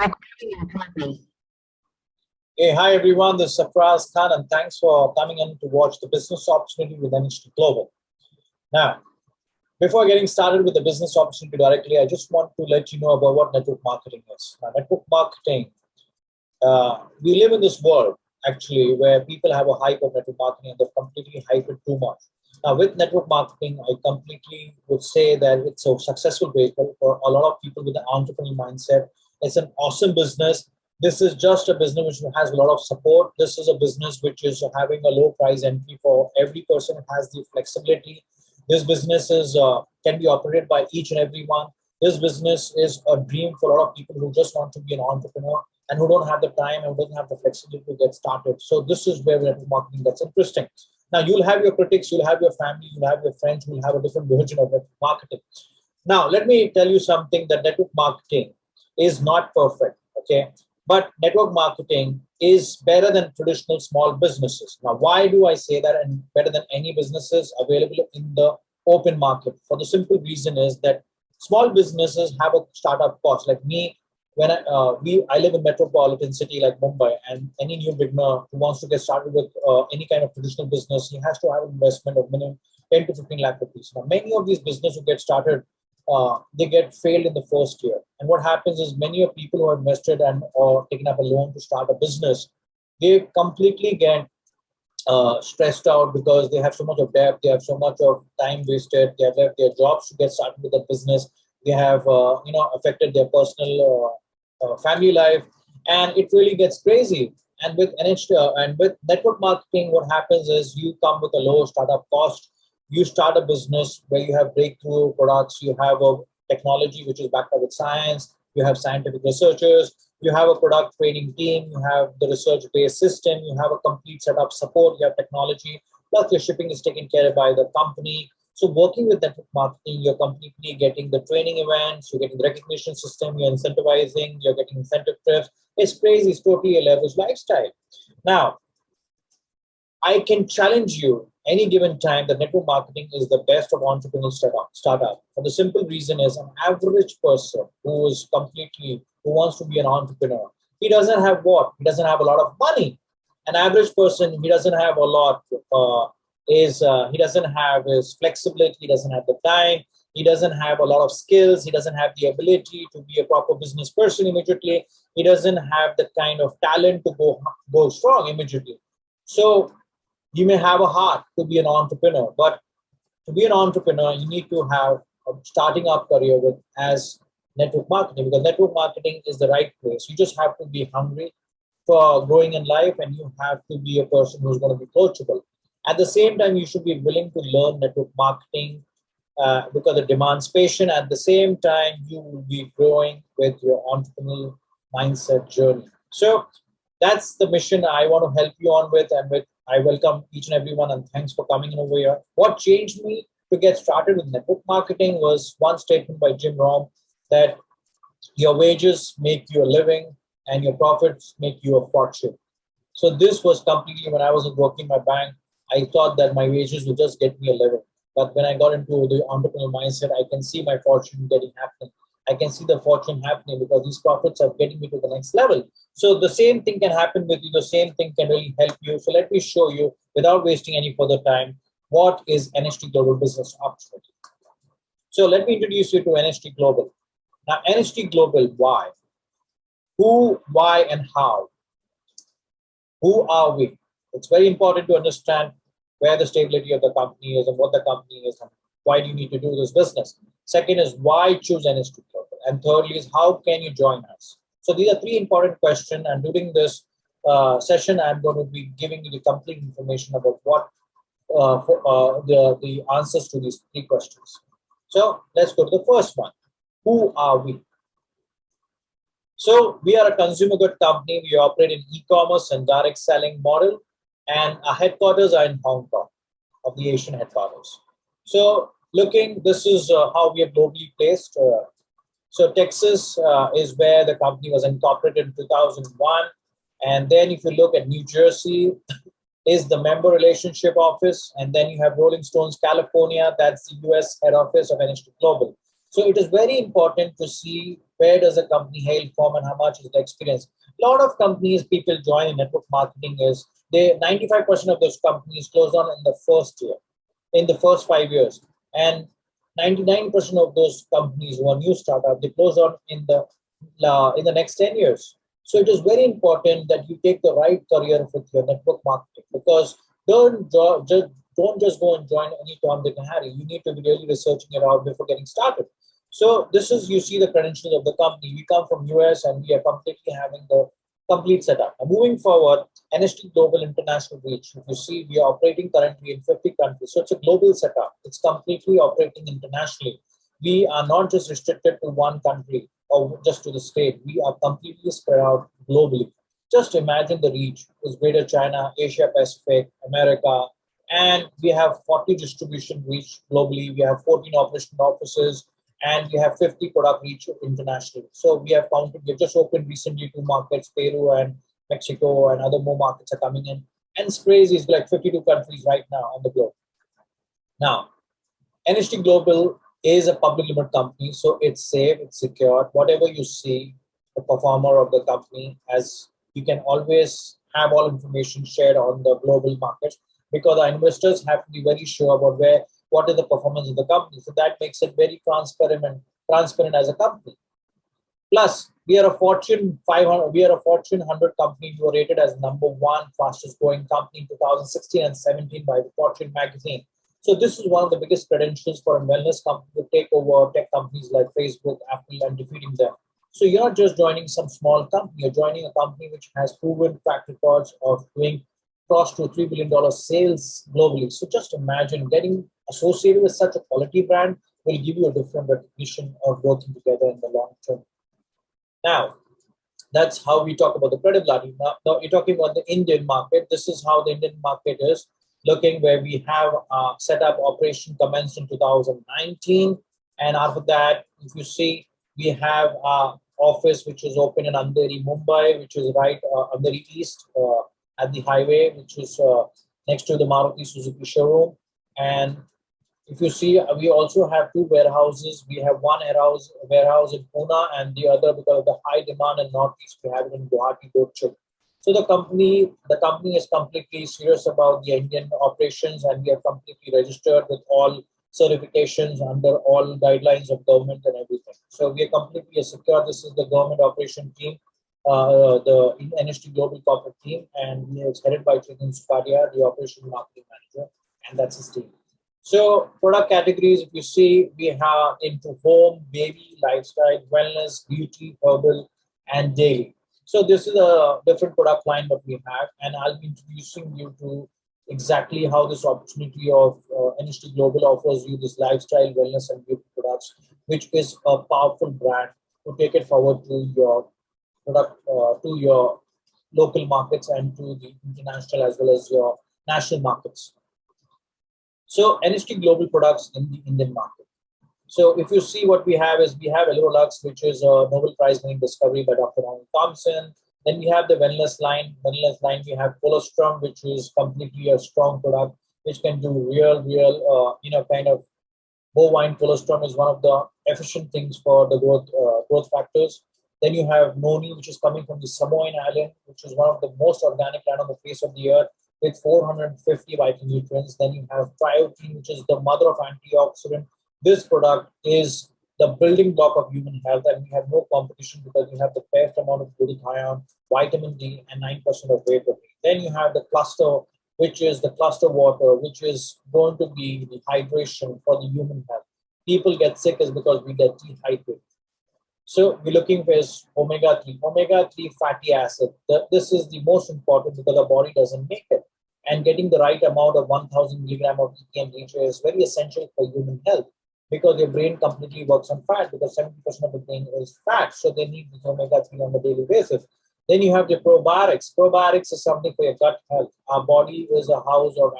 Hey, hi everyone, this is Safraz Khan and thanks for coming in to watch the business opportunity with NHT Global. Now, before getting started with the business opportunity directly, I just want to let you know about what network marketing is. Now, network marketing, we live in this world actually where people have a hype of network marketing and they've completely hyped it too much. Now, with network marketing, I completely would say that it's a successful vehicle for a lot of people with an entrepreneurial mindset. It's an awesome business. This is just a business which has a lot of support. This is a business which is having a low price entry for every person who has the flexibility. This business can be operated by each and every one. This business is a dream for a lot of people who just want to be an entrepreneur and who don't have the time and don't have the flexibility to get started. So this is where network marketing gets interesting. Now you'll have your critics, you'll have your family, you'll have your friends who will have a different version of network marketing. Now let me tell you something that network marketing is not perfect, okay? But network marketing is better than traditional small businesses. Now, why do I say that and better than any businesses available in the open market? For the simple reason is that small businesses have a startup cost. Like me, when I live in metropolitan city like Mumbai, and any new beginner who wants to get started with any kind of traditional business, he has to have an investment of minimum 10 to 15 lakh rupees. Now, many of these businesses who get started, they get failed in the first year. And what happens is many of people who have invested and or taken up a loan to start a business, they completely get stressed out because they have so much of debt, they have so much of time wasted, they have left their jobs to get started with the business, they have affected their personal family life, and it really gets crazy. And with NHT and with network marketing, what happens is you come with a low startup cost. You start a business where you have breakthrough products, you have a technology which is backed up with science, you have scientific researchers, you have a product training team, you have the research-based system, you have a complete setup support, you have technology, plus your shipping is taken care of by the company. So working with network marketing, you're completely getting the training events, you're getting the recognition system, you're incentivizing, you're getting incentive trips. It's crazy, it's totally a leveraged lifestyle. Now, I can challenge you any given time that network marketing is the best of entrepreneurial startup. For the simple reason is an average person who is who wants to be an entrepreneur, he doesn't have what? He doesn't have a lot of money. An average person, he doesn't have a lot, he doesn't have his flexibility, he doesn't have the time, he doesn't have a lot of skills, he doesn't have the ability to be a proper business person immediately, he doesn't have the kind of talent to go strong immediately. So you may have a heart to be an entrepreneur, but to be an entrepreneur, you need to have a starting up career with as network marketing, because network marketing is the right place. You just have to be hungry for growing in life, and you have to be a person who's going to be coachable. At the same time, you should be willing to learn network marketing because it demands patience. At the same time, you will be growing with your entrepreneurial mindset journey. So that's the mission I want to help you on with, and with I welcome each and everyone, and thanks for coming in over here. What changed me to get started with network marketing was one statement by Jim Rohn that your wages make you a living and your profits make you a fortune. So this was completely when I was working my bank, I thought that my wages would just get me a living. But when I got into the entrepreneurial mindset, I can see my fortune getting happening. I can see the fortune happening because these profits are getting me to the next level. So the same thing can happen with you. The same thing can really help you. So let me show you, without wasting any further time, what is NHT Global Business Opportunity. So let me introduce you to NHT Global. Now, NHT Global, why? Who, why, and how? Who are we? It's very important to understand where the stability of the company is and what the company is and why do you need to do this business. Second is why choose NHT Global? And thirdly is how can you join us? So these are three important questions, and during this session, I'm going to be giving you the complete information about what the answers to these three questions. So let's go to the first one. Who are we? So we are a consumer good company. We operate in e-commerce and direct selling model, and our headquarters are in Hong Kong, of the Asian headquarters. So this is how we are globally placed. So Texas is where the company was incorporated in 2001. And then if you look at New Jersey, is the member relationship office. And then you have Rolling Stones, California. That's the US head office of NHT Global. So it is very important to see where does the company hail from and how much is the experience. A lot of companies people join in network marketing is 95% of those companies close on in the first year, in the first 5 years, and 99% of those companies who are new startup, they close on in the next 10 years. So it is very important that you take the right career with your network marketing, because don't just go and join any Tom, Dick, and Harry. You need to be really researching it out before getting started. So this is, you see the credentials of the company. We come from US and we are completely having the complete setup. Now, moving forward, NST Global International Reach. If you see, we are operating currently in 50 countries. So it's a global setup. It's completely operating internationally. We are not just restricted to one country or just to the state. We are completely spread out globally. Just imagine the reach is Greater China, Asia Pacific, America, and we have 40 distribution reach globally. We have 14 operational offices, and we have 50 product reach internationally. So we have just opened recently 2 markets, Peru and Mexico, and other more markets are coming in. And it's crazy, it's like 52 countries right now on the globe. Now, NST Global is a public limited company, so it's safe, it's secure. Whatever you see, the performer of the company, as you can always have all information shared on the global markets, because our investors have to be very sure about what is the performance of the company. So that makes it very transparent as a company. Plus, we are a Fortune 500, we are a Fortune 100 company. We were rated as #1 fastest growing company in 2016 and 17 by the Fortune magazine. So this is one of the biggest credentials for a wellness company to take over tech companies like Facebook, Apple, and defeating them. So you're not just joining some small company, you're joining a company which has proven track records of doing close to $3 billion sales globally. So just imagine getting associated with such a quality brand will give you a different recognition of working together in the long term. Now, that's how we talk about the credibility. Now you're talking about the Indian market. This is how the Indian market is looking, where we have set up operation commenced in 2019. And after that, if you see, we have office which is open in Andheri, Mumbai, which is right Andheri East at the highway, which is next to the Maruti Suzuki showroom. And if you see, we also have 2 warehouses. We have one warehouse in Pune, and the other, because of the high demand in Northeast, we have it in Guwahati, Dorchuk. So the company is completely serious about the Indian operations, and we are completely registered with all certifications under all guidelines of government and everything. So we are completely secure. This is the government operation team, the NST Global Corporate team, and it's headed by Chetan Supadia, the operation marketing manager, and that's his team. So product categories, if you see, we have into home, baby, lifestyle, wellness, beauty, herbal, and daily. So this is a different product line that we have, and I'll be introducing you to exactly how this opportunity of NST Global offers you this lifestyle, wellness, and beauty products, which is a powerful brand to take it forward to your product, to your local markets and to the international as well as your national markets. So NST Global products in the Indian market. So if you see, what we have is we have Elurolux, which is a Nobel Prize winning discovery by Dr. Ronald Thompson. Then we have the wellness line. We have Colostrum, which is completely a strong product, which can do real, kind of bovine colostrum is one of the efficient things for the growth factors. Then you have Noni, which is coming from the Samoan island, which is one of the most organic land on the face of the earth, with 450 vital nutrients. Then you have Triotein, which is the mother of antioxidant. This product is the building block of human health, and we have no competition because we have the best amount of glutathione, vitamin D, and 9% of whey protein. Then you have the cluster, which is the cluster water, which is going to be the hydration for the human health. People get sick is because we get dehydrated. So we're looking for omega-3. Omega-3 fatty acid. This is the most important because the body doesn't make it. And getting the right amount of 1000 milligram of EPM is very essential for human health, because your brain completely works on fat, because 70% of the brain is fat. So they need this omega-3 on a daily basis. Then you have the probiotics. Probiotics is something for your gut health. Our body is a house of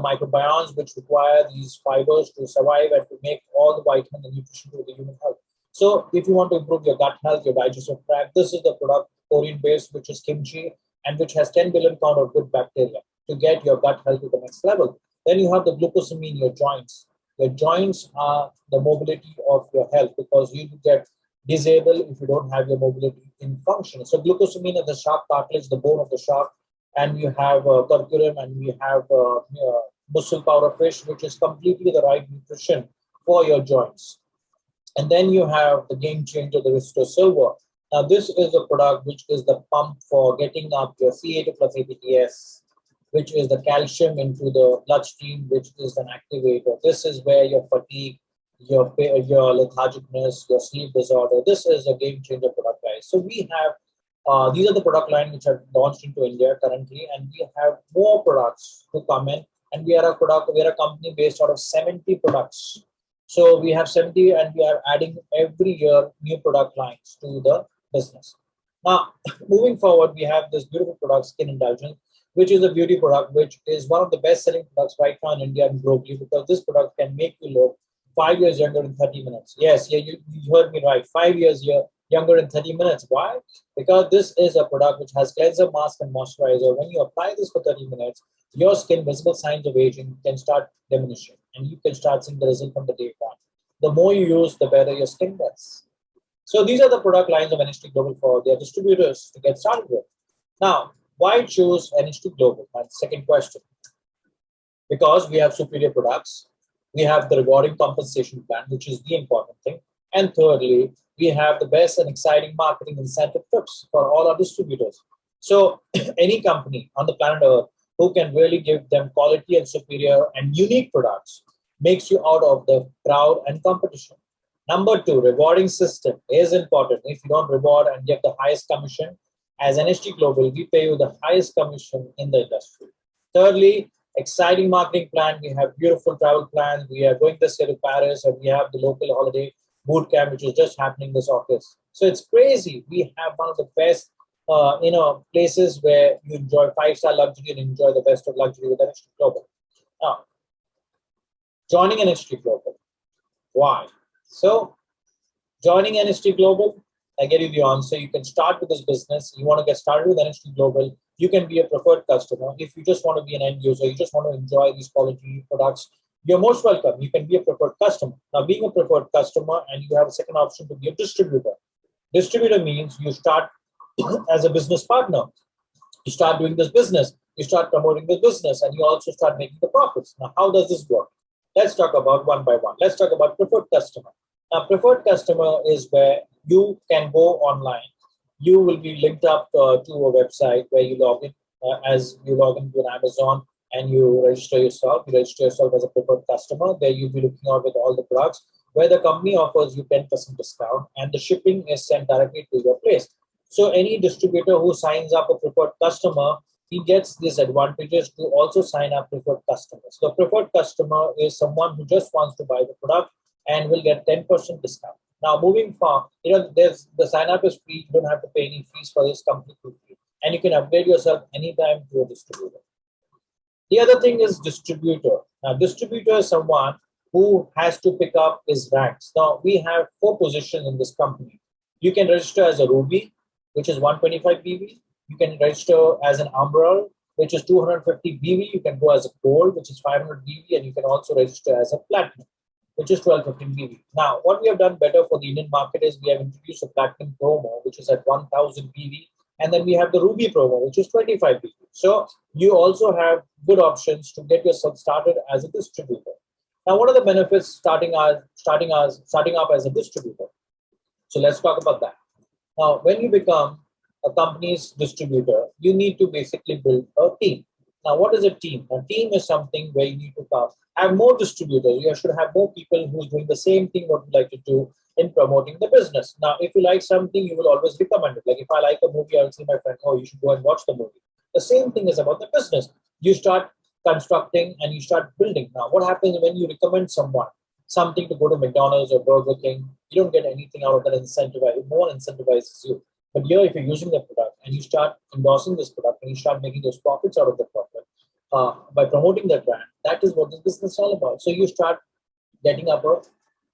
microbiomes which require these fibers to survive and to make all the vitamin and nutrition to the human health. So if you want to improve your gut health, your digestive tract, this is the product Korean based, which is kimchi, and which has 10 billion count of good bacteria to get your gut health to the next level. Then you have the glucosamine, your joints. Your joints are the mobility of your health because you get disabled if you don't have your mobility in function. So glucosamine is the shark cartilage, the bone of the shark, and you have curcumin, and we have muscle powder fish, which is completely the right nutrition for your joints. And then you have the game changer, the Restore Silver. Now, this is a product which is the pump for getting up your C8 plus ATPase, which is the calcium into the bloodstream, which is an activator. This is where your fatigue, your lethargicness, your sleep disorder. This is a game changer product, guys. So we have these are the product line which are launched into India currently, and we have more products to come in. And we are a company based out of 70 products. So we have 70, and we are adding every year new product lines to the business. Now, moving forward, we have this beautiful product, Skin Indulgence, which is a beauty product, which is one of the best-selling products right now in India and globally, because this product can make you look 5 years younger in 30 minutes. Yes, yeah, you heard me right. 5 years younger in 30 minutes. Why? Because this is a product which has cleanser, mask, and moisturizer. When you apply this for 30 minutes, your skin visible signs of aging can start diminishing, and you can start seeing the result from the day one. The more you use, the better your skin gets. So these are the product lines of NHT Global for their distributors to get started with. Now, why choose NHT Global? That's the second question. Because we have superior products, we have the rewarding compensation plan, which is the important thing. And thirdly, we have the best and exciting marketing incentive trips for all our distributors. So any company on the planet Earth who can really give them quality and superior and unique products makes you out of the crowd and competition. Number two, rewarding system is important. If you don't reward and get the highest commission, as NHT Global, we pay you the highest commission in the industry. Thirdly, exciting marketing plan. We have beautiful travel plans. We are going this year to Paris, and we have the local holiday boot camp, which is just happening this August. So it's crazy. We have one of the best, places where you enjoy 5-star luxury and enjoy the best of luxury with NHT Global. Now, joining NHT Global. Why? So, joining NHT Global, I get you the answer. You can start with this business. You want to get started with NHT Global. You can be a preferred customer. If you just want to be an end user, you just want to enjoy these quality products, you're most welcome. You can be a preferred customer. Now, being a preferred customer, and you have a second option to be a distributor. Distributor means you start as a business partner. You start doing this business. You start promoting the business, and you also start making the profits. Now, how does this work? Let's talk about one by one. Let's talk about preferred customer. Now, preferred customer is where you can go online. You will be linked up to a website where you log in as you log into an Amazon and you register yourself. You register yourself as a preferred customer. There you'll be looking out with all the products where the company offers you 10% discount, and the shipping is sent directly to your place. So any distributor who signs up a preferred customer, he gets these advantages to also sign up preferred customers. The preferred customer is someone who just wants to buy the product and will get 10% discount. Now, moving forward, there's the sign up is free. You don't have to pay any fees for this, completely free, and you can upgrade yourself anytime to a distributor. The other thing is distributor. Now, distributor is someone who has to pick up his ranks. Now, we have 4 positions in this company. You can register as a Ruby, which is 125 BV. You can register as an Umbral, which is 250 BV. You can go as a Gold, which is 500 BV, and you can also register as a Platinum, which is 1215 BV. Now, what we have done better for the Indian market is we have introduced a Platinum promo, which is at 1000 BV. And then we have the Ruby promo, which is 25 BV. So you also have good options to get yourself started as a distributor. Now, what are the benefits starting up as a distributor? So let's talk about that. Now, when you become a company's distributor, you need to basically build a team. Now, what is a team? A team is something where you need to have more distributors. You should have more people who are doing the same thing what you like to do in promoting the business. Now, if you like something, you will always recommend it. Like if I like a movie, I'll say my friend, oh, you should go and watch the movie. The same thing is about the business. You start constructing and you start building. Now, what happens when you recommend someone something to go to McDonald's or Burger King? You don't get anything out of that incentive. No one incentivizes you. But here, if you're using the product and you start endorsing this product and you start making those profits out of the product by promoting that brand, that is what this business is all about. So you start getting up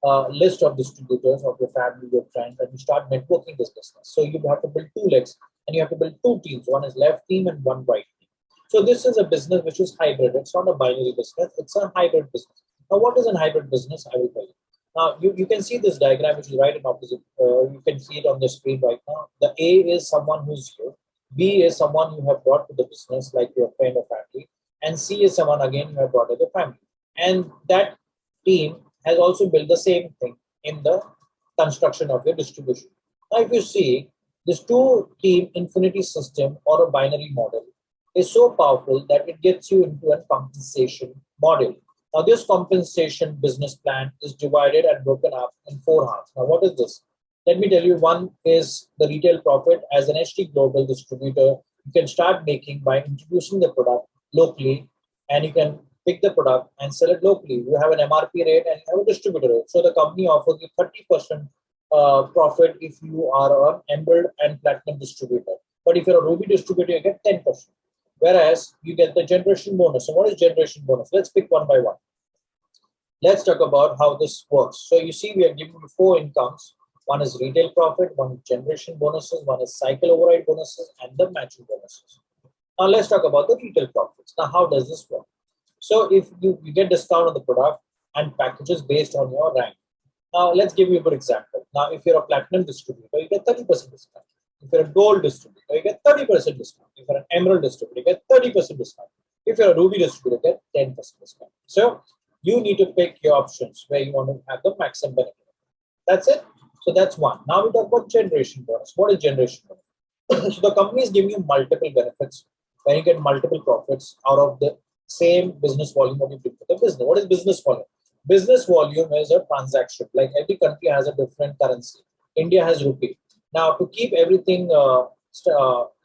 a list of distributors of your family, your friends, and you start networking this business. So you have to build 2 legs and you have to build 2 teams. One is left team and one right team. So this is a business which is hybrid. It's not a binary business. It's a hybrid business. Now, what is a hybrid business? I will tell you. Now, you can see this diagram, which is right in opposite. You can see it on the screen right now. The A is someone who's you. B is someone you have brought to the business, like your friend or family. And C is someone, again, you have brought to the family. And that team has also built the same thing in the construction of your distribution. Now, if you see, this two-team infinity system or a binary model is so powerful that it gets you into a compensation model. Now, this compensation business plan is divided and broken up in 4 halves. Now, what is this? Let me tell you, one is the retail profit. As an HT Global distributor, you can start making by introducing the product locally, and you can pick the product and sell it locally. You have an MRP rate and you have a distributor rate. So the company offers you 30% profit if you are an Emerald and Platinum distributor. But if you're a Ruby distributor, you get 10%. Whereas you get the generation bonus. So what is generation bonus? Let's pick one by one. Let's talk about how this works. So you see, we are giving you 4 incomes. One is retail profit, one is generation bonuses, one is cycle override bonuses, and the matching bonuses. Now let's talk about the retail profits. Now, how does this work? So if you get discount on the product and packages based on your rank. Now let's give you a good example. Now, if you're a platinum distributor, you get 30% discount. If you're a gold distributor, you get 30% discount. If you're an emerald distributor, you get 30% discount. If you're a ruby distributor, you get 10% discount. So you need to pick your options where you want to have the maximum benefit. That's it. So that's one. Now we talk about generation bonus. What is generation bonus? So the company is giving you multiple benefits when you get multiple profits out of the same business volume that you bring to the business. What is business volume? Business volume is a transaction. Like every country has a different currency. India has rupee. Now, to keep everything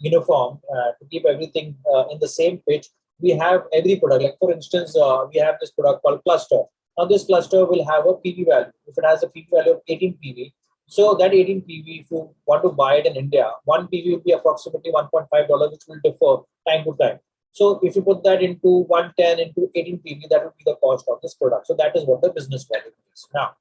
uniform, to keep everything in the same pitch, we have every product. Like for instance, we have this product called cluster. Now, this cluster will have a PV value. If it has a PV value of 18 PV, so that 18 PV, if you want to buy it in India, 1 PV will be approximately $1.5, which will differ time to time. So if you put that into 110 into 18 PV, that would be the cost of this product. So that is what the business value is. Now,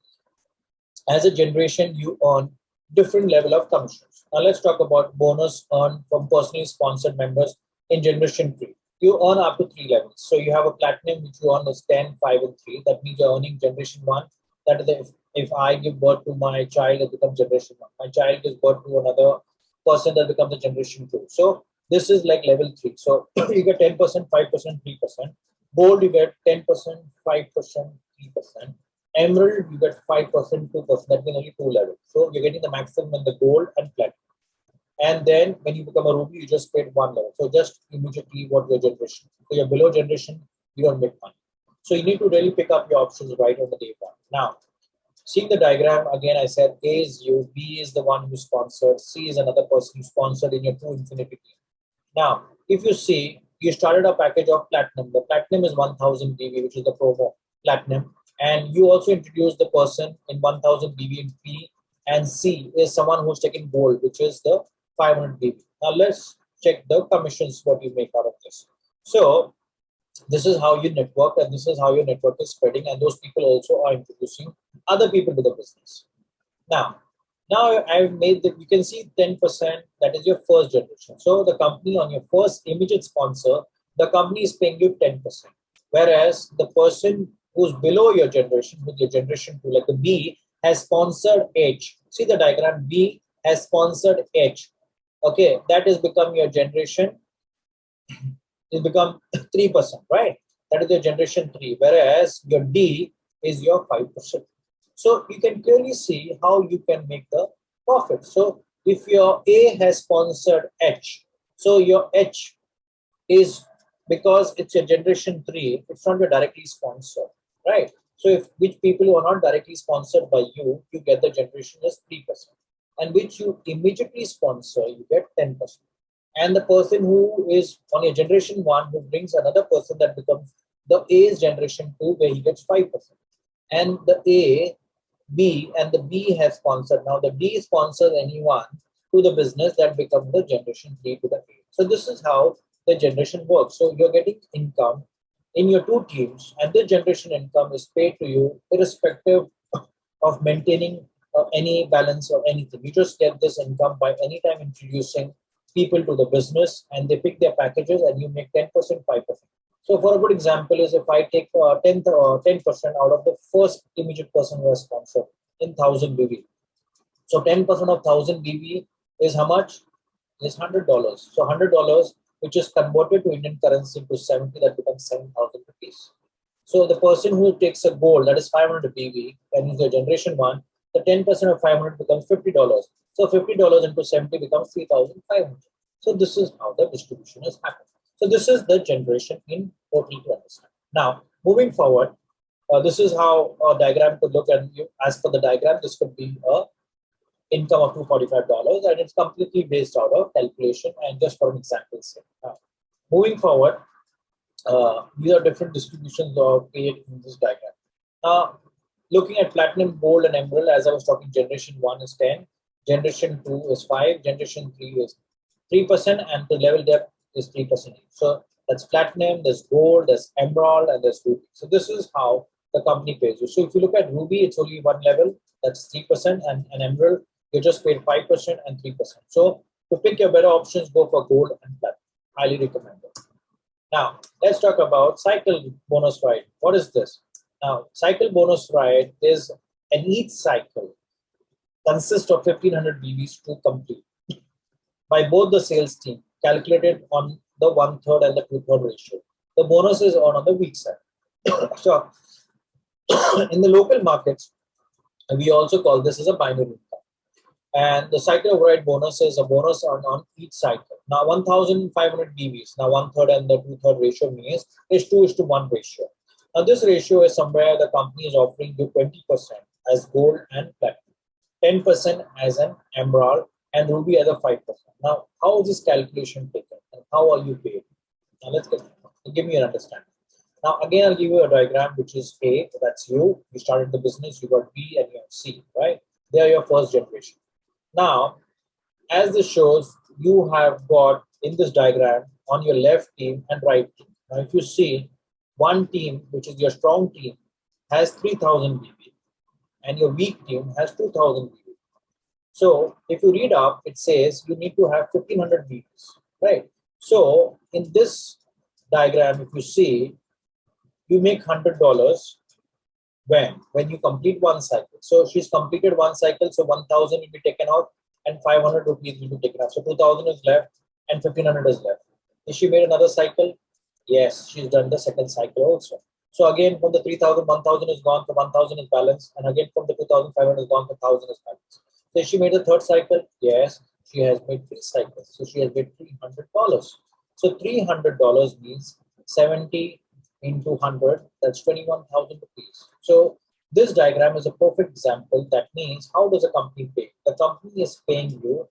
as a generation, you earn different level of commissions. Now let's talk about bonus earned from personally sponsored members in generation 3. You earn up to 3 levels. So you have a platinum, which you earn is 10, 5, and 3. That means you're earning generation 1. That is, if I give birth to my child, it becomes generation 1. My child gives birth to another person, that becomes a generation 2. So this is like level 3. So you get 10%, 5%, 3%. Gold, you get 10%, 5%, 3%. Emerald, you get 5%, 2%. That means only 2 levels. So you're getting the maximum in the gold and platinum. And then when you become a ruby, you just paid 1 level. So just immediately what your generation. So you're below generation, you don't make money. So you need to really pick up your options right on the day one. Now, seeing the diagram, again, I said A is you, B is the one who sponsored, C is another person who sponsored in your 2 infinity team. Now, if you see, you started a package of platinum. The platinum is 1000 BV, which is the promo platinum. And you also introduce the person in 1000 BV in P, and C is someone who's taking gold, which is the 500 BV. Now let's check the commissions, what you make out of this. So this is how you network, and this is how your network is spreading, and those people also are introducing other people to the business. Now I've made that you can see 10%, that is your first generation. So the company on your first immediate sponsor, the company is paying you 10%. Whereas the person who's below your generation, with your generation 2, like the B, has sponsored H. See the diagram, B has sponsored H. Okay, that has become your generation, it become 3%, right? That is your generation 3, whereas your D is your 5%. So you can clearly see how you can make the profit. So if your A has sponsored H, so your H is, because it's your generation 3, it's not your directly sponsored, right? So if which people who are not directly sponsored by you, you get the generation as 3%. And which you immediately sponsor, you get 10%. And the person who is on your generation 1 who brings another person, that becomes the A's generation 2, where he gets 5%. And the A, B, and the B has sponsored. Now the D sponsors anyone to the business, that becomes the generation 3 to the A. So this is how the generation works. So you're getting income in your 2 teams, and the generation income is paid to you irrespective of maintaining any balance or anything. You just get this income by anytime introducing people to the business, and they pick their packages, and you make 10%, 5%. So for a good example is if I take 10% out of the first immediate person who has sponsored in 1000 BV. So 10% of 1000 BV is how much? Is $100. So $100, which is converted to Indian currency into 70, that becomes 7,000 rupees. So the person who takes a gold, that is 500 BV, and is the generation one, the 10% of 500 becomes $50. So $50 into 70 becomes 3,500. So this is how the distribution is happening. So this is the generation in total to understand. Now, moving forward, this is how a diagram could look. And as per the diagram, this could be a income of $245, and it's completely based out of calculation and just for an example's sake. Now, moving forward, these are different distributions of paid in this diagram. Now, looking at platinum, gold, and emerald, as I was talking, generation 1 is 10, generation 2 is 5, generation 3 is 3%, and the level depth is 3%. So that's platinum, there's gold, there's emerald, and there's ruby. So this is how the company pays you. So if you look at ruby, it's only one level, that's 3%, and an emerald, you just paid 5% and 3%. So to pick your better options, go for gold and platinum. Highly recommended. Now, let's talk about cycle bonus ride. What is this? Now, cycle bonus ride is an each cycle consists of 1500 BVs to complete by both the sales team, calculated on the 1/3 and the 2/3 ratio. The bonus is on the weak side. So, in the local markets, we also call this as a binary income. And the cycle override bonus is a bonus on each cycle. Now 1500 BVs, now 1/3 and the 2/3 ratio means is 2:1 ratio. Now this ratio is somewhere the company is offering you 20% as gold and platinum, 10% as an emerald, and ruby as a 5%. Now how is this calculation taken and how are you paid? Now give me an understanding. Now again I'll give you a diagram which is A, that's you started the business, you got B and you have C, right? They are your first generation. Now, as this shows, you have got in this diagram on your left team and right team. Now, if you see one team, which is your strong team, has 3000 BV and your weak team has 2000 BV. So, if you read up, it says you need to have 1500 BVs, right? So, in this diagram, if you see, you make $100 when you complete one cycle. So she's completed one cycle, so 1000 will be taken out and 500 rupees will be taken out. So 2000 is left and 1500 is left. Is she made another cycle? Yes, she's done the second cycle also. So again, from the 3000, 1000 is gone, so 1000 is balanced, and again from the 2500 is gone, so 1000 is balanced. So is she made the third cycle? Yes, she has made 3 cycles. So she has made $300. So $300 means 70 into 100, that's 21,000 rupees. So this diagram is a perfect example. That means how does a company pay? The company is paying you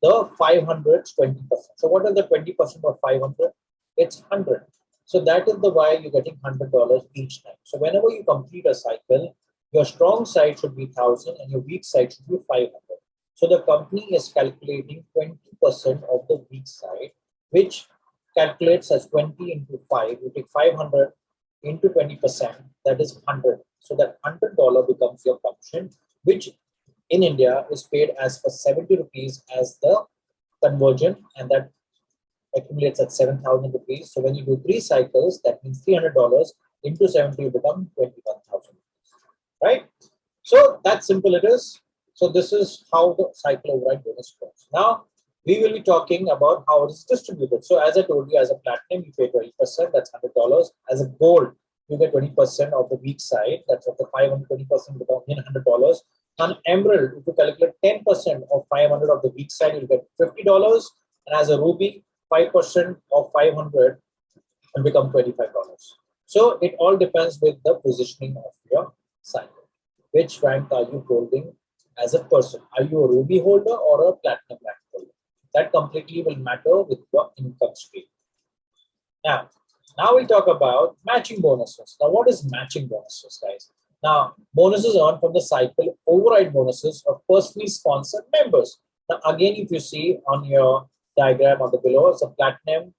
the 500 20%. So what is the 20% of 500? It's 100. So that is the why you're getting $100 each time. So whenever you complete a cycle, your strong side should be 1000 and your weak side should be 500. So the company is calculating 20% of the weak side, which calculates as 20 into 5. You take 500 into 20%, that is 100. So that $100 becomes your commission, which in India is paid as for 70 rupees as the conversion, and that accumulates at 7,000 rupees. So when you do 3 cycles, that means $300 into 70 will become 21,000, right? So that simple it is. So this is how the cycle override bonus works. Now, we will be talking about how it is distributed. So as I told you, as a platinum, you pay 20%, that's $100. As a gold, you get 20% of the weak side, that's of the 500, 20% becomes $100. On emerald, if you calculate 10% of 500 of the weak side, you get $50. And as a ruby, 5% of 500 will become $25. So it all depends with the positioning of your cycle. Which rank are you holding as a person? Are you a ruby holder or a platinum rank holder? That completely will matter with your income stream. Now we'll talk about matching bonuses. Now, what is matching bonuses, guys? Now, bonuses earned from the cycle override bonuses of personally sponsored members. Now, again, if you see on your diagram on the below, it's a platinum,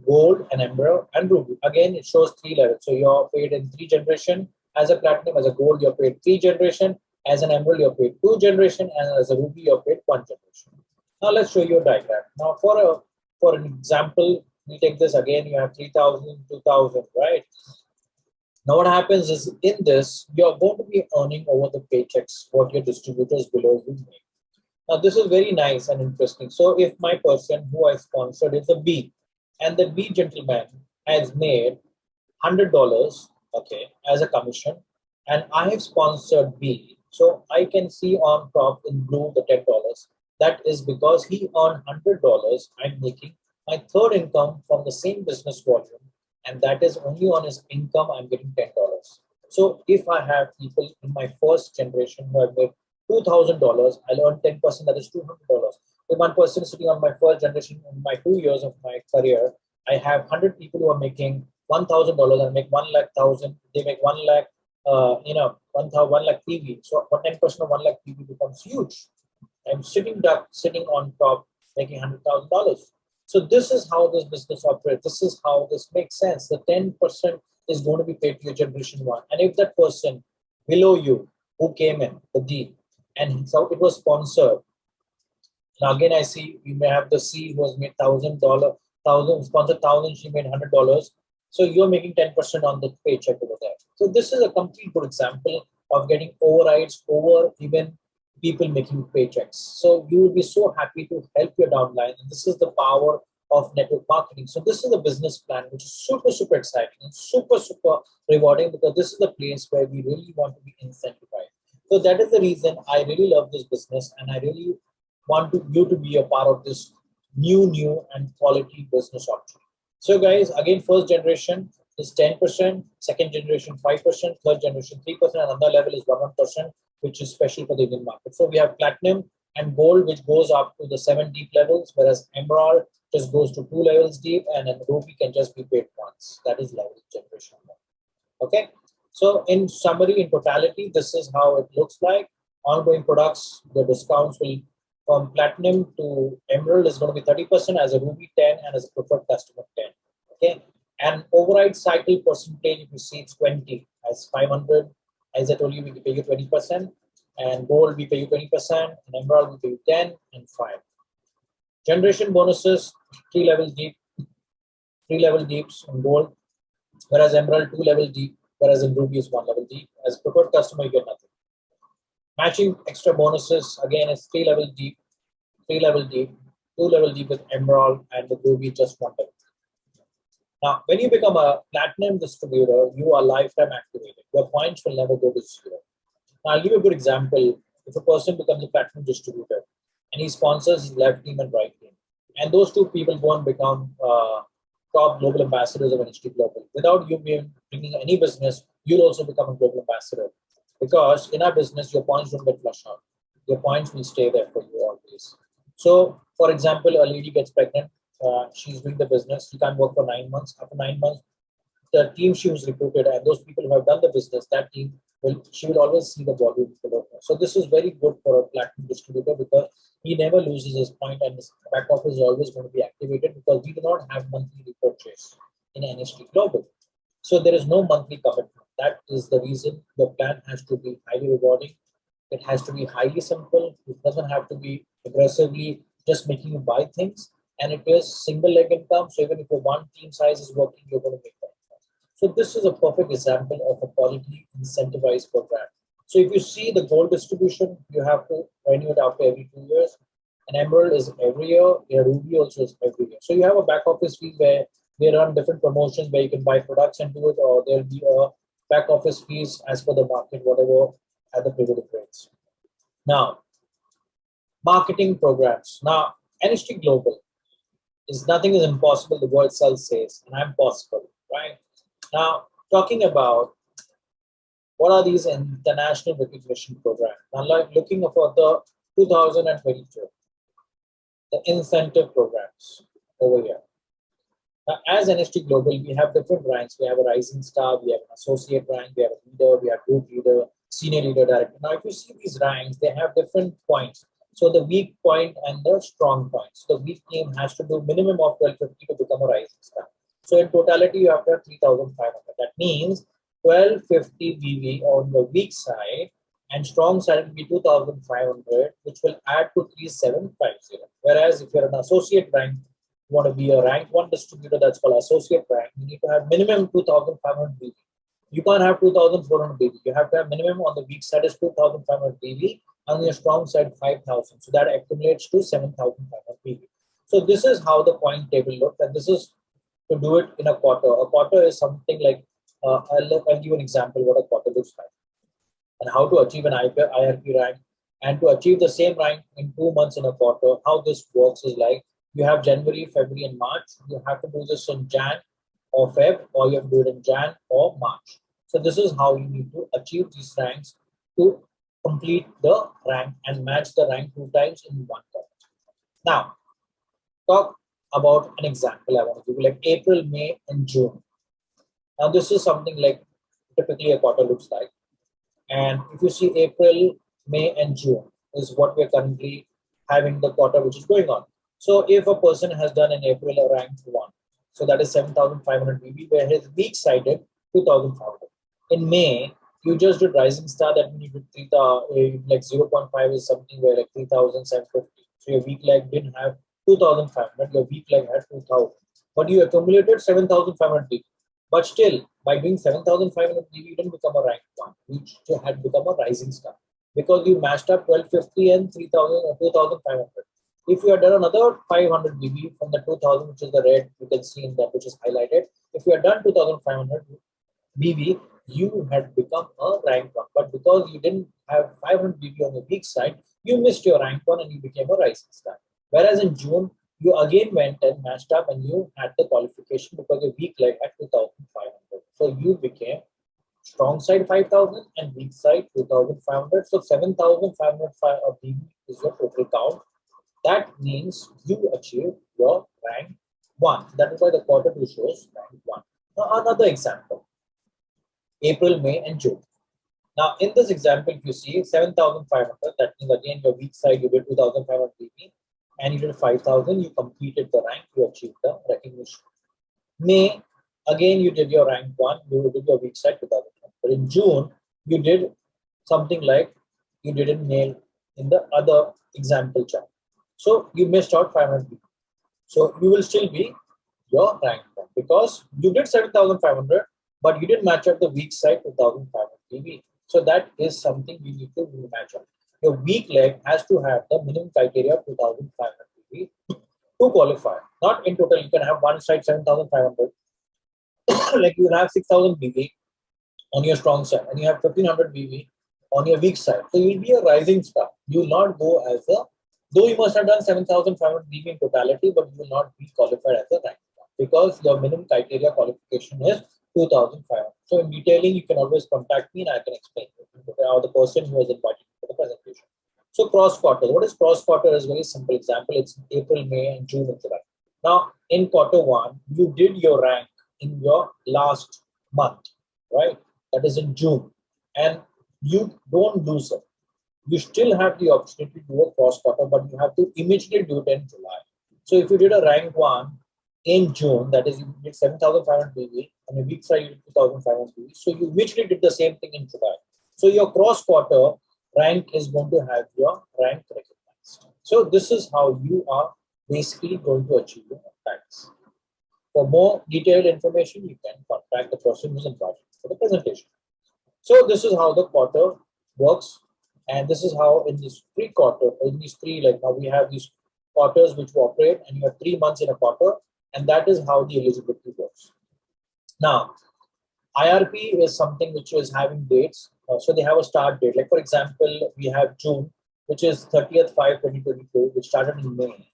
gold, and emerald, and ruby. Again, it shows 3 levels. So you're paid in 3 generation. As a platinum, as a gold, you're paid 3 generation. As an emerald, you're paid 2 generation, and as a ruby, you're paid 1 generation. Now let's show you a diagram. Now for an example we take this again, you have 3,000, 2,000, right? Now what happens is in this, you're going to be earning over the paychecks what your distributors below you make. Now this is very nice and interesting. So if my person who I sponsored is a B, and the B gentleman has made $100, okay, as a commission, and I have sponsored B, so I can see on top in blue the $10. That is because he earned $100. I'm making my third income from the same business volume, and that is only on his income. I'm getting $10. So if I have people in my first generation who have made $2,000, I'll earn 10%. That is $200. If one person sitting on my first generation in my 2 years of my career, I have 100 people who are making $1,000 and make 1,00,000. They make 1 lakh, 1 lakh PV. So for 10% of 1 lakh PV becomes huge. I'm sitting on top, making $100,000. So this is how this business operates. This is how this makes sense. The 10% is going to be paid to your generation one. And if that person below you who came in, the D, and so it was sponsored. Now again, I see we may have the C who has made $1,000, sponsored 1,000, she made $100. So you're making 10% on the paycheck over there. So this is a complete good example of getting overrides over even people making paychecks. So you will be so happy to help your downline. And this is the power of network marketing. So this is a business plan, which is super, super exciting and super, super rewarding, because this is the place where we really want to be incentivized. So that is the reason I really love this business, and I really want you to be a part of this new and quality business option. So guys, again, first generation is 10%, second generation 5%, third generation 3%, and another level is 1%, which is special for the Indian market. So we have platinum and gold, which goes up to the 7 deep levels, whereas emerald just goes to 2 levels deep, and then ruby can just be paid once. That is level generation 1. Okay. So in summary, in totality, this is how it looks like. Ongoing products, the discounts will from platinum to emerald is going to be 30%, as a ruby 10, and as a preferred customer 10. Okay. And override cycle percentage, if you see, it's 20. As 500, as I told you, we can pay you 20%, and gold we pay you 20%, and emerald we pay you 10 and 5. Generation bonuses, 3 level deep, 3 level deeps in gold, whereas emerald 2 level deep, whereas in ruby is 1 level deep. As preferred customer, you get nothing. Matching extra bonuses, again, is 3 level deep, 3 level deep, 2 level deep with emerald, and with ruby just 1 level. Now, when you become a platinum distributor, you are lifetime activated. Your points will never go to zero. Now, I'll give you a good example. If a person becomes a platinum distributor and he sponsors his left team and right team, and those two people go and become top global ambassadors of NHT Global, without you bringing any business, you'll also become a global ambassador. Because in our business, your points don't get flushed out. Your points will stay there for you always. So, for example, a lady gets pregnant. She's doing the business. She can't work for 9 months. After 9 months, the team she was recruited and those people who have done the business, that team she will always see the volume below her. So this is very good for a platinum distributor, because he never loses his point, and his back office is always going to be activated, because we do not have monthly repurchase in NHT Global. So there is no monthly commitment. That is the reason your plan has to be highly rewarding. It has to be highly simple. It doesn't have to be aggressively just making you buy things. And it is single leg income. So even if your one team size is working, you're going to make that. So this is a perfect example of a quality incentivized program. So if you see the gold distribution, you have to renew it after every 2 years. An emerald is every year. A ruby also is every year. So you have a back office fee where they run different promotions where you can buy products and do it, or there'll be a back office fees as per the market, whatever at the prevailing rates. Now, marketing programs. Now, NHT Global is nothing is impossible. The word itself says, and I'm possible, right? Now, talking about what are these international recognition programs? Now, like looking for the 2022, the incentive programs over here. Now, as NHT Global, we have different ranks. We have a rising star, we have an associate rank, we have a leader, we have group leader, senior leader, director. Now, if you see these ranks, they have different points. So the weak point and the strong points. The weak team has to do minimum of 1250 to become a rising star. So in totality, you have to have 3,500. That means 1250 BV on the weak side, and strong side will be 2,500, which will add to 3,750. Whereas if you're an associate rank, you want to be a rank 1 distributor, that's called associate rank, you need to have minimum 2,500 BV. You can't have 2,400 BV. You have to have minimum on the weak side is 2,500 BV, on your strong side 5,000. So that accumulates to 7,500 BV. So this is how the point table looks, and this is to do it in a quarter. A quarter is something like, I'll give you an example what a quarter looks like and how to achieve an IRP rank, and to achieve the same rank in 2 months in a quarter. How this works is like, you have January, February, and March. You have to do this in Jan or Feb, or you have to do it in Jan or March. So this is how you need to achieve these ranks to complete the rank and match the rank 2 times in 1 quarter. Now, talk about an example I want to give you, like April, May, and June. Now, this is something like typically a quarter looks like. And if you see April, May, and June is what we're currently having the quarter which is going on. So if a person has done in April a rank 1, so that is 7,500 BV, where his weak side is 2,500. In May, you just did rising star, that means you did like 0.5 is something where like 3,750. So your weak leg didn't have 2,500, your weak leg had 2,000. But you accumulated 7,500 BV. But still, by doing 7,500 BV, you didn't become a rank 1, which had become a rising star, because you matched up 1,250 and 3,000 or 2,500. If you had done another 500 BV from the 2,000, which is the red, you can see in that, which is highlighted. If you had done 2,500 BV, you had become a rank 1. But because you didn't have 500 BV on the weak side, you missed your rank 1 and you became a rising star. Whereas in June, you again went and matched up and you had the qualification because your weak leg had 2,500. So you became strong side 5,000 and weak side 2,500. So 7,500 BV is your total count. That means you achieve your rank 1. That is why the quarter 2 shows rank 1. Now another example, April, May, and June. Now in this example, if you see 7,500, that means again your weak side you did 2,500 BV and you did 5,000, you completed the rank, you achieved the recognition. May, again you did your rank 1, you did your weak side 2,000. But in June, you did something like you didn't nail in the other example chart. So you missed out 500 BV. So you will still be your rank 1 because you did 7,500, but you didn't match up the weak side 2,500 BV. So that is something you need to match up. Your weak leg has to have the minimum criteria of 2,500 BV to qualify. Not in total, you can have one side 7,500, like you will have 6,000 BV on your strong side, and you have 1,500 BV on your weak side. So you will be a rising star. You will not go as a, though you must have done 7,500 BV in totality, but you will not be qualified as a rank 1 because your minimum criteria qualification is 2,500. So in detailing, you can always contact me and I can explain it, or the person who has invited you for the presentation. So cross quarter. What is cross quarter? Is very simple example. It's April, May, and June and July. Now in quarter 1, you did your rank in your last month, right? That is in June, and you don't lose it. You still have the opportunity to do a cross quarter, but you have to immediately do it in July. So if you did a rank 1 in June, that is you did 7,500 BV, and your weak side you did 2,500 BV. So you immediately did the same thing in July. So your cross quarter rank is going to have your rank recognized. So this is how you are basically going to achieve your ranks. For more detailed information, you can contact the person who's invited for the presentation. So this is how the quarter works, and this is how in this pre-quarter, in these three, like now we have these quarters which operate, and you have 3 months in a quarter, and that is how the eligibility works. Now, IRP is something which is having dates. So they have a start date. Like for example, we have June, which is 30th 5 2022, which started in May,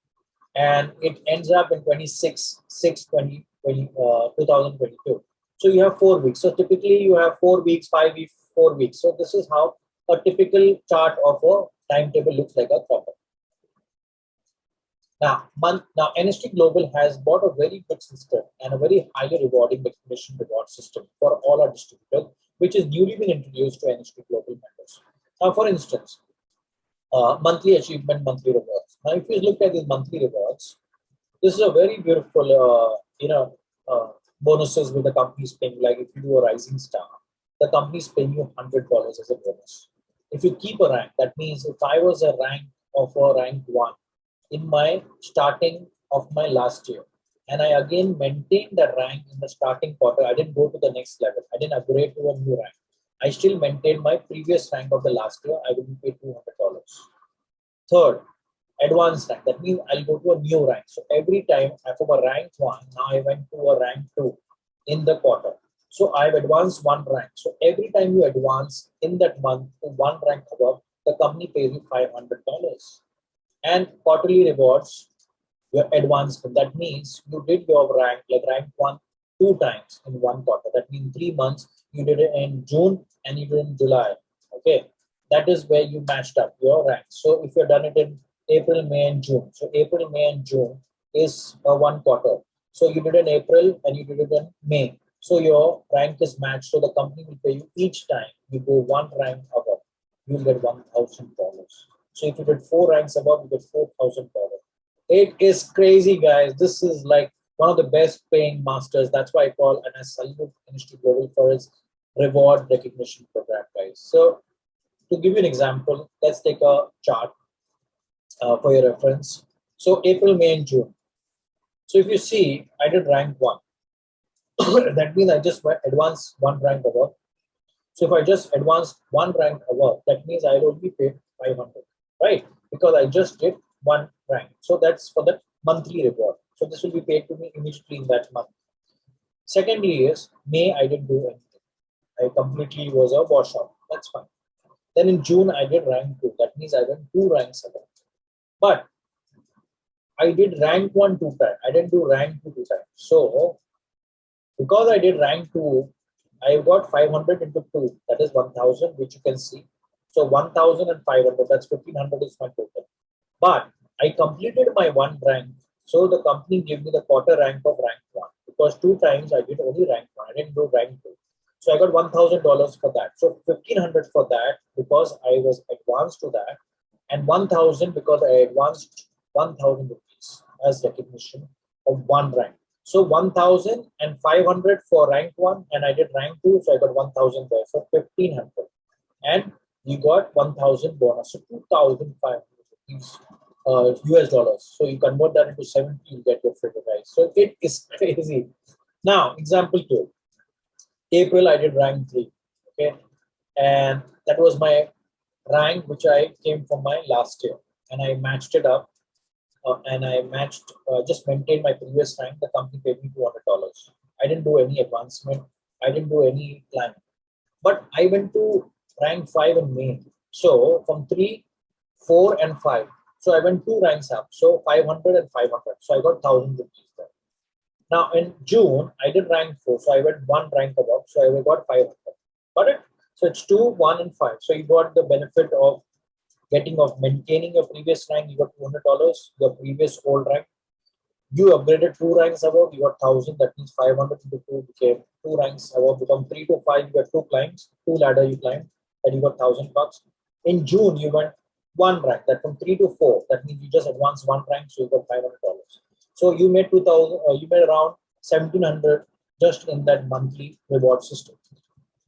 and it ends up in 26 6 2022. So you have 4 weeks. So typically you have 4 weeks, 5 weeks, 4 weeks. So this is how a typical chart of a timetable looks like a quarter. Now, NST Global has bought a very good system and a very highly rewarding recognition reward system for all our distributors, which is newly been introduced to NST Global members. Now, for instance, monthly achievement, monthly rewards. Now, if you look at these monthly rewards, this is a very beautiful, bonuses with the company's paying. Like if you do a rising star, the company's paying you $100 as a bonus. If you keep a rank, that means if I was a rank of a rank 1 in my starting of my last year, and I again maintained the rank in the starting quarter. I didn't go to the next level. I didn't upgrade to a new rank. I still maintained my previous rank of the last year. I will be paid $200. Third, advanced rank. That means I'll go to a new rank. So every time from a rank 1, now I went to a rank 2 in the quarter. So I've advanced one rank. So every time you advance in that month to one rank above, the company pays you $500. And quarterly rewards your advancement. That means you did your rank, like rank 1 2 times in one quarter. That means 3 months. You did it in June and you did it in July. Okay, that is where you matched up your rank. So if you've done it in April, May, and June, so April, May, and June is one quarter. So you did it in April and you did it in May. So your rank is matched. So the company will pay you each time you go one rank above. You'll get $1,000. So if you did 4 ranks above, you get $4,000. It is crazy, guys. This is like one of the best paying masters. That's why I call and I salute Industry Global for its reward recognition program, guys. So to give you an example, let's take a chart for your reference. So April, May, and June. So if you see, I did rank 1. That means I just went advanced one rank above. So if I just advanced one rank above, that means I'll only pay 500, right? Because I just did one rank. So that's for the monthly reward. So this will be paid to me immediately in that month. Secondly is May, I didn't do anything. I completely was a washout. That's fine. Then in June, I did rank 2. That means I went 2 ranks above. But I did rank 1 2 times. I didn't do rank 2 2 times. So because I did rank 2, I got 500 into 2. That is 1,000, which you can see. So 1,500, that's 1,500 is my total. But I completed my one rank. So the company gave me the quarter rank of rank 1. Because 2 times I did only rank 1. I didn't do rank 2. So I got $1,000 for that. So 1,500 for that because I was advanced to that. And 1,000 because I advanced 1,000 rupees as recognition of one rank. So 1,500 for rank 1 and I did rank 2. So I got 1,000 there. So 1,500. And you got 1,000 bonus. So 2,500 rupees. US dollars. So you convert that into 70, you get your figure, guys. So it is crazy. Now, example 2. April, I did rank 3. Okay. And that was my rank, which I came from my last year. And I matched it up. And I matched, just maintained my previous rank. The company paid me $200. I didn't do any advancement. I didn't do any planning. But I went to rank 5 in May. So from 3, 4, and 5. So I went 2 ranks up. So 500 and 500. So I got 1,000 rupees there. Now in June, I did rank 4. So I went 1 rank above. So I got 500. Got it? So it's 2, 1, and 5. So you got the benefit of maintaining your previous rank. You got $200. Your previous old rank. You upgraded 2 ranks above. You got 1,000. That means 500 into 2 became 2 ranks above. Become 3 to 5. You got 2 climbs. 2 ladder you climbed. And you got $1,000. In June, you went 1 rank. That from 3 to 4. That means you just advanced 1 rank. So you got $500. So you made 2,000. You made around 1,700 just in that monthly reward system.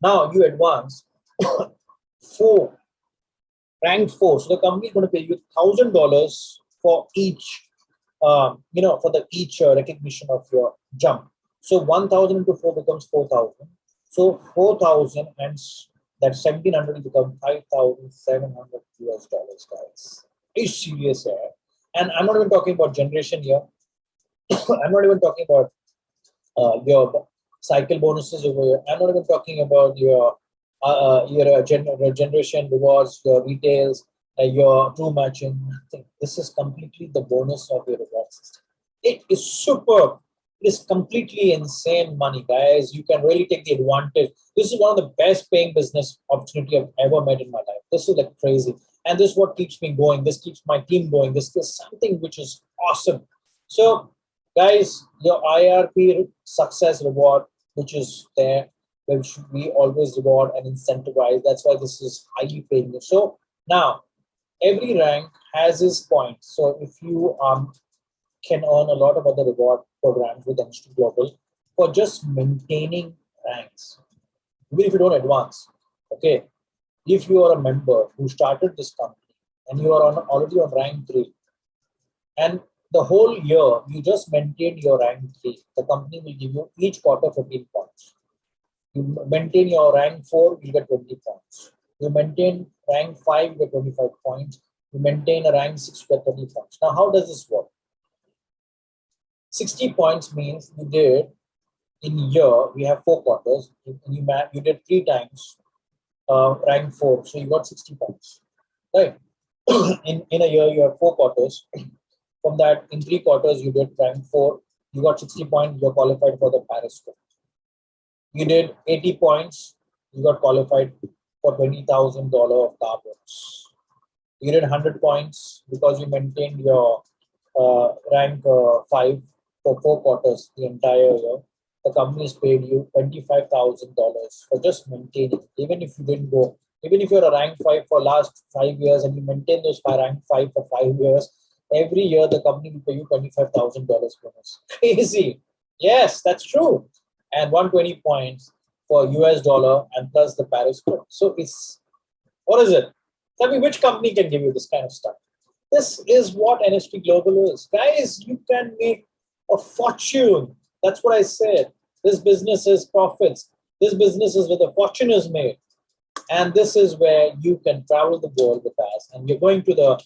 Now you advance 4. Rank 4. So the company is going to pay you $1,000 for each, for the each recognition of your jump. So 1,000 into 4 becomes 4,000. So 4,000 and that 1,700 will become 5,700 US dollars, guys. It's serious here. And I'm not even talking about generation here. I'm not even talking about your cycle bonuses over here. I'm not even talking about your generation rewards, your retails, your true matching. Nothing. This is completely the bonus of your reward system. It is superb. It is completely insane money, guys. You can really take the advantage. This is one of the best paying business opportunity I've ever met in my life. This is like crazy. And this is what keeps me going. This keeps my team going. This is something which is awesome. So, guys, your IRP success reward, which is there, which we always reward and incentivize. That's why this is highly paying. So now every rank has its points. So if you can earn a lot of other reward programs with Industry Global for just maintaining ranks, even if you don't advance. Okay, if you are a member who started this company and you are already on rank 3, and the whole year, you just maintain your rank 3. The company will give you each quarter 15 points. You maintain your rank 4, you get 20 points. You maintain rank 5, you get 25 points. You maintain a rank 6, you get 30 points. Now, how does this work? 60 points means you did in year, we have 4 quarters. You did 3 times rank 4, so you got 60 points. Right? in a year, you have 4 quarters. From that, in 3 quarters, you did rank 4, you got 60 points, you're qualified for the Paris Club. You did 80 points, you got qualified for $20,000 of car bonus. You did 100 points because you maintained your rank 5 for 4 quarters the entire year. The company's paid you $25,000 for just maintaining. Even if you didn't go, even if you're a rank 5 for last 5 years and you maintain those rank 5 for 5 years, every year the company will pay you $25,000 bonus. Crazy. Yes, that's true. And 120 points for US dollar and plus the Paris Club. So it's, what is it? Tell me, which company can give you this kind of stuff? This is what NST Global is. Guys, you can make a fortune. That's what I said. This business is profits. This business is where the fortune is made. And this is where you can travel the world with us. And we're going to the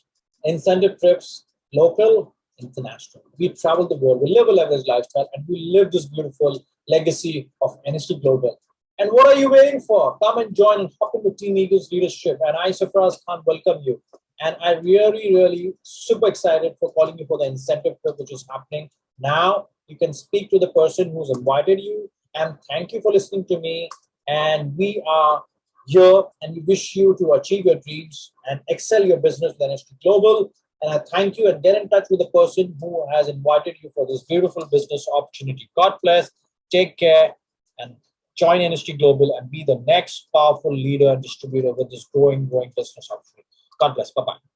incentive trips, local, international. We travel the world. We live a leveraged lifestyle and we live this beautiful legacy of NST Global. And what are you waiting for? Come and join and hop into Team Eagles leadership. And I, Sarfaraz Khan, welcome you. And I'm really super excited for calling you for the incentive trip, which is happening now. You can speak to the person who's invited you. And thank you for listening to me. And we are here and we wish you to achieve your dreams and excel your business with NST Global. And I thank you and get in touch with the person who has invited you for this beautiful business opportunity. God bless. Take care and join NST Global and be the next powerful leader and distributor with this growing business opportunity. God bless. Bye-bye.